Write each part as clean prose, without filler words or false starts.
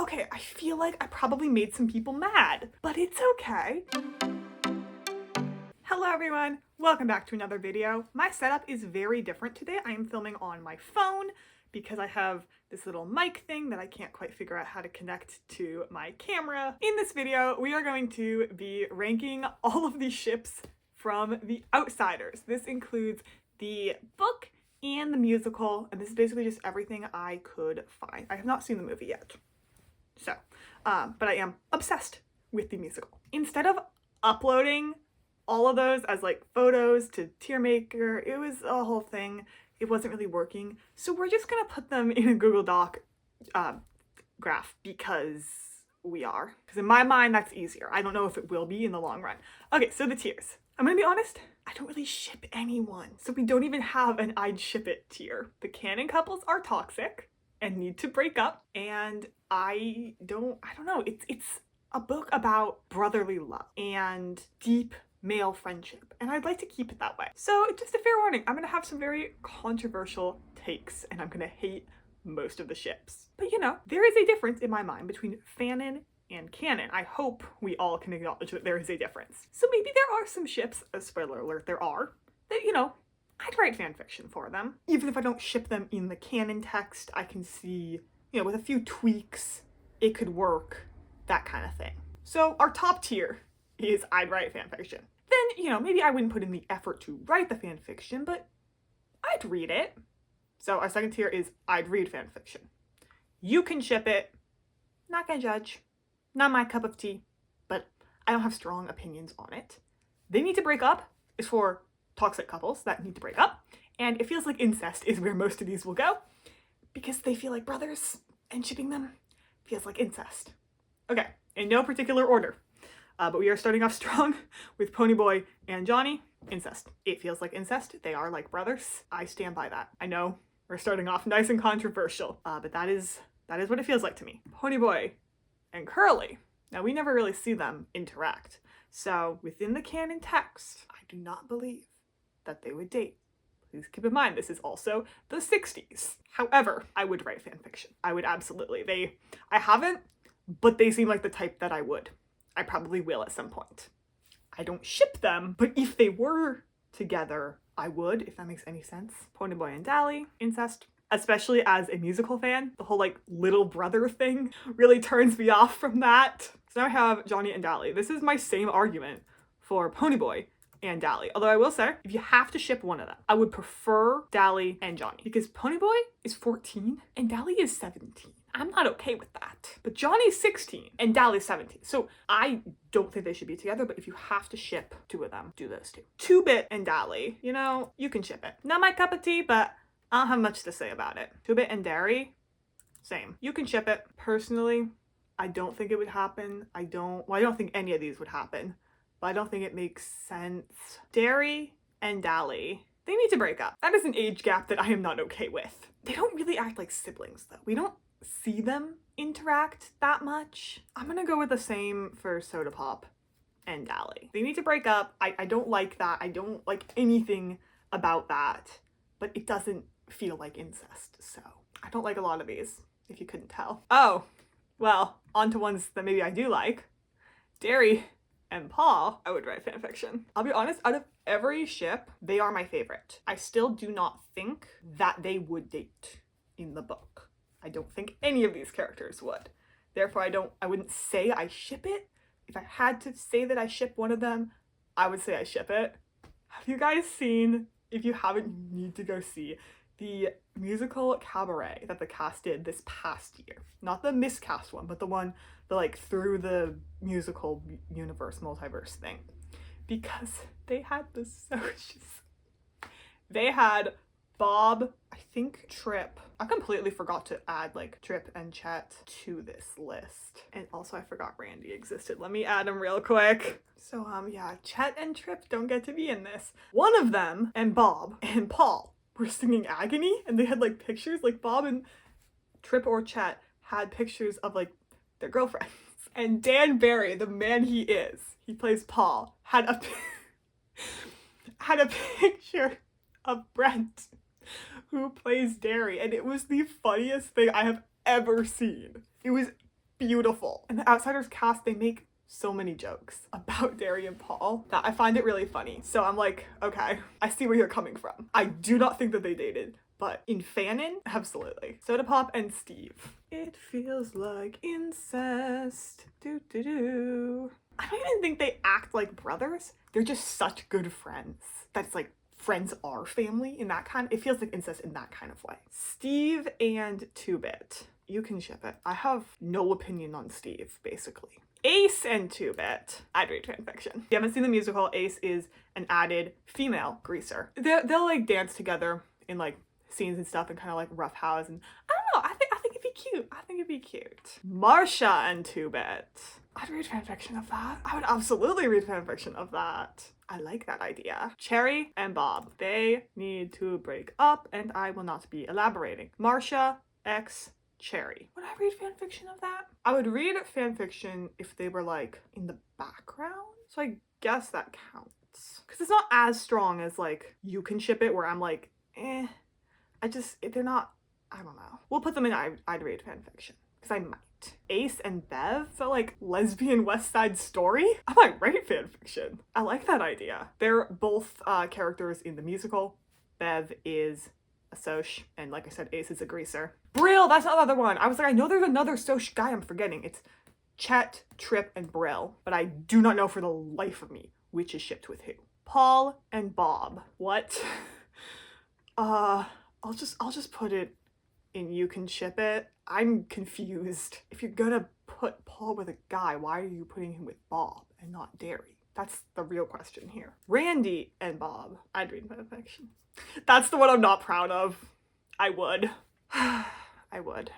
Okay, I feel like I probably made some people mad, but it's okay. Hello everyone, welcome back to another video. My setup is very different today. I am filming on my phone because I have this little mic thing that I can't quite figure out how to connect to my camera. In this video, we are going to be ranking all of the ships from The Outsiders. This includes the book and the musical, and this is basically just everything I could find. I have not seen the movie yet, so, but I am obsessed with the musical. Instead of uploading all of those as like photos to TierMaker, it was a whole thing. It wasn't really working. So we're just gonna put them in a Google Doc graph because we are. Because in my mind, that's easier. I don't know if it will be in the long run. Okay, so the tiers. I'm gonna be honest, I don't really ship anyone. So we don't even have an I'd ship it tier. The canon couples are toxic and need to break up. And I don't know, it's a book about brotherly love and deep male friendship, and I'd like to keep it that way. So just a fair warning, I'm gonna have some very controversial takes and I'm gonna hate most of the ships. But you know, there is a difference in my mind between fanon and canon. I hope we all can acknowledge that there is a difference. So maybe there are some ships, a spoiler alert, there are, that, you know, I'd write fanfiction for them. Even if I don't ship them in the canon text, I can see, you know, with a few tweaks, it could work, that kind of thing. So our top tier is I'd write fanfiction. Then, you know, maybe I wouldn't put in the effort to write the fanfiction, but I'd read it. So our second tier is I'd read fanfiction. You can ship it. Not gonna judge. Not my cup of tea, but I don't have strong opinions on it. They need to break up is for toxic couples that need to break up. And it feels like incest is where most of these will go because they feel like brothers and shipping them feels like incest. Okay, in no particular order. But we are starting off strong with Ponyboy and Johnny. Incest. It feels like incest. They are like brothers. I stand by that. I know we're starting off nice and controversial, but that is what it feels like to me. Ponyboy and Curly. Now, we never really see them interact. So within the canon text, I do not believe that they would date. Please keep in mind, this is also the 60s. However, I would write fanfiction. I would absolutely. I haven't, but they seem like the type that I would. I probably will at some point. I don't ship them, but if they were together, I would, if that makes any sense. Ponyboy and Dally, incest. Especially as a musical fan, the whole like little brother thing really turns me off from that. So now I have Johnny and Dally. This is my same argument for Ponyboy and Dally. Although I will say, if you have to ship one of them, I would prefer Dally and Johnny because Ponyboy is 14 and Dally is 17. I'm not okay with that. But Johnny's 16 and Dally's 17. So I don't think they should be together, but if you have to ship two of them, do those two. 2-Bit and Dally, you know, you can ship it. Not my cup of tea, but I don't have much to say about it. 2-Bit and Derry, same. You can ship it. Personally, I don't think it would happen. I don't think any of these would happen, but I don't think it makes sense. Derry and Dally, they need to break up. That is an age gap that I am not okay with. They don't really act like siblings though. We don't see them interact that much. I'm gonna go with the same for Soda Pop and Dally. They need to break up. I don't like that. I don't like anything about that, but it doesn't feel like incest, so I don't like a lot of these, if you couldn't tell. Oh, well, on to ones that maybe I do like. Derry and Paul, I would write fanfiction. I'll be honest, out of every ship, they are my favorite. I still do not think that they would date in the book. I don't think any of these characters would. Therefore, I wouldn't say I ship it. If I had to say that I ship one of them, I would say I ship it. Have you guys seen, if you haven't, you need to go see the musical Cabaret that the cast did this past year. Not the miscast one, but the one, the like through the musical universe, multiverse thing. Because they had the socials. They had Bob, I think Trip. I completely forgot to add like Trip and Chet to this list. And also I forgot Randy existed. Let me add him real quick. So yeah, Chet and Trip don't get to be in this. One of them and Bob and Paul were singing Agony, and they had like pictures, like Bob and Trip or Chet had pictures of like their girlfriends. And Dan Barry, the man he is, he plays Paul, had a picture of Brent, who plays Derry, and it was the funniest thing I have ever seen. It was beautiful. And the Outsiders cast, they make so many jokes about Derry and Paul that I find it really funny. So I'm like, okay, I see where you're coming from. I do not think that they dated, but in fanon, absolutely. Soda Pop and Steve. It feels like incest. Do do do. I don't even think they act like brothers. They're just such good friends. That's like friends are family in that kind. It feels like incest in that kind of way. Steve and 2-Bit. You can ship it. I have no opinion on Steve, basically. Ace and 2-Bit. I'd read fanfiction. If you haven't seen the musical, Ace is an added female greaser. They'll like dance together in like scenes and stuff and kind of like roughhouse, and I don't know, I think it'd be cute. I think it'd be cute. Marsha and 2-Bit. I'd read fanfiction of that. I would absolutely read fanfiction of that. I like that idea. Cherry and Bob. They need to break up, and I will not be elaborating. Marsha x Cherry. Would I read fanfiction of that? I would read fanfiction if they were like in the background. So I guess that counts. Because it's not as strong as like You Can Ship It, where I'm like, eh. They're not, I don't know. We'll put them in I'd read fanfiction. Because I might. Ace and Bev, the like lesbian West Side Story? I might write fanfiction. I like that idea. They're both characters in the musical. Bev is a Soch, and like I said, Ace is a greaser. Brill, that's another one. I was like, I know there's another Soch guy I'm forgetting. It's Chet, Trip, and Brill, but I do not know for the life of me which is shipped with who. Paul and Bob. What? I'll just put it in You Can Ship It. I'm confused. If you're gonna put Paul with a guy, why are you putting him with Bob and not Derry? That's the real question here. Randy and Bob. I'd read fanfiction. That's the one I'm not proud of. I would. I would.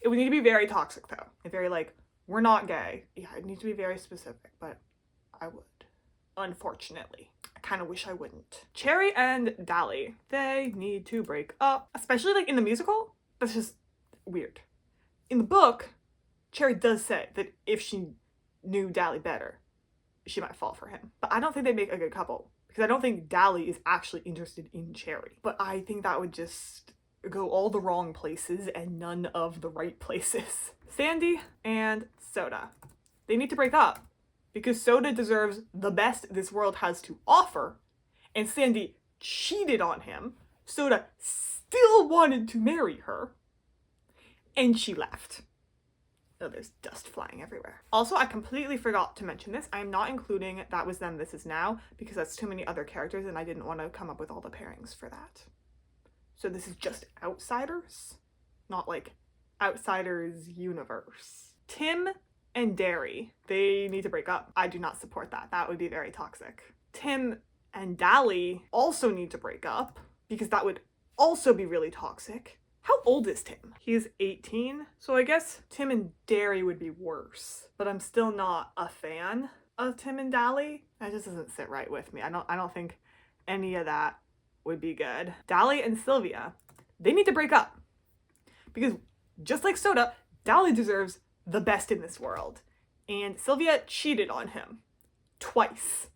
It would need to be very toxic though. And very like, we're not gay. Yeah, it needs to be very specific, but I would. Unfortunately. I kind of wish I wouldn't. Cherry and Dally. They need to break up. Especially like in the musical. That's just weird. In the book, Cherry does say that if she knew Dally better, she might fall for him. But I don't think they make a good couple. Because I don't think Dally is actually interested in Cherry. But I think that would just go all the wrong places and none of the right places. Sandy and Soda. They need to break up. Because Soda deserves the best this world has to offer. And Sandy cheated on him. Soda still wanted to marry her. And she left. Oh, there's dust flying everywhere. Also, I completely forgot to mention this. I am not including That Was Then, This Is Now, because that's too many other characters and I didn't want to come up with all the pairings for that. So this is just Outsiders, not like Outsiders universe. Tim and Derry, they need to break up. I do not support that. That would be very toxic. Tim and Dally also need to break up because that would also be really toxic. How old is Tim? He's 18. So I guess Tim and Derry would be worse, but I'm still not a fan of Tim and Dally. That just doesn't sit right with me. I don't think any of that would be good. Dally and Sylvia, they need to break up because just like Soda, Dally deserves the best in this world. And Sylvia cheated on him twice.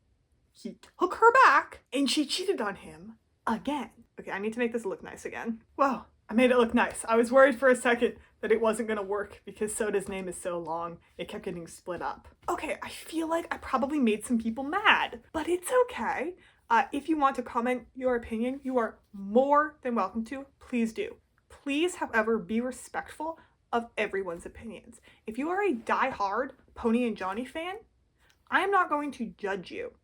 He took her back and she cheated on him again. Okay, I need to make this look nice again. Whoa. I made it look nice. I was worried for a second that it wasn't gonna work because Soda's name is so long, it kept getting split up. Okay, I feel like I probably made some people mad, but it's okay. If you want to comment your opinion, you are more than welcome to. Please do. Please, however, be respectful of everyone's opinions. If you are a die-hard Pony and Johnny fan, I am not going to judge you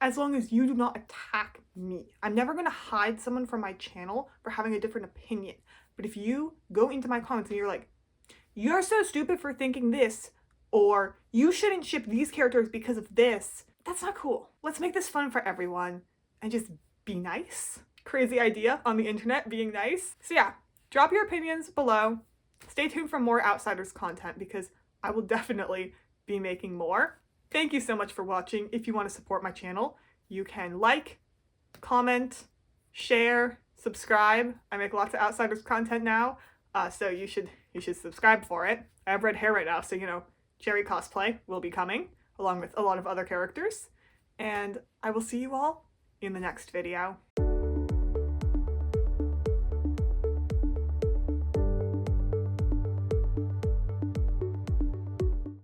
as long as you do not attack me. I'm never going to hide someone from my channel for having a different opinion. But if you go into my comments and you're like, you're so stupid for thinking this, or you shouldn't ship these characters because of this, that's not cool. Let's make this fun for everyone and just be nice. Crazy idea on the internet, being nice. So yeah, drop your opinions below. Stay tuned for more Outsiders content because I will definitely be making more. Thank you so much for watching. If you want to support my channel, you can like, comment, share, subscribe. I make lots of Outsiders content now, so you should subscribe for it. I have red hair right now, so you know, Cherry cosplay will be coming, along with a lot of other characters. And I will see you all in the next video.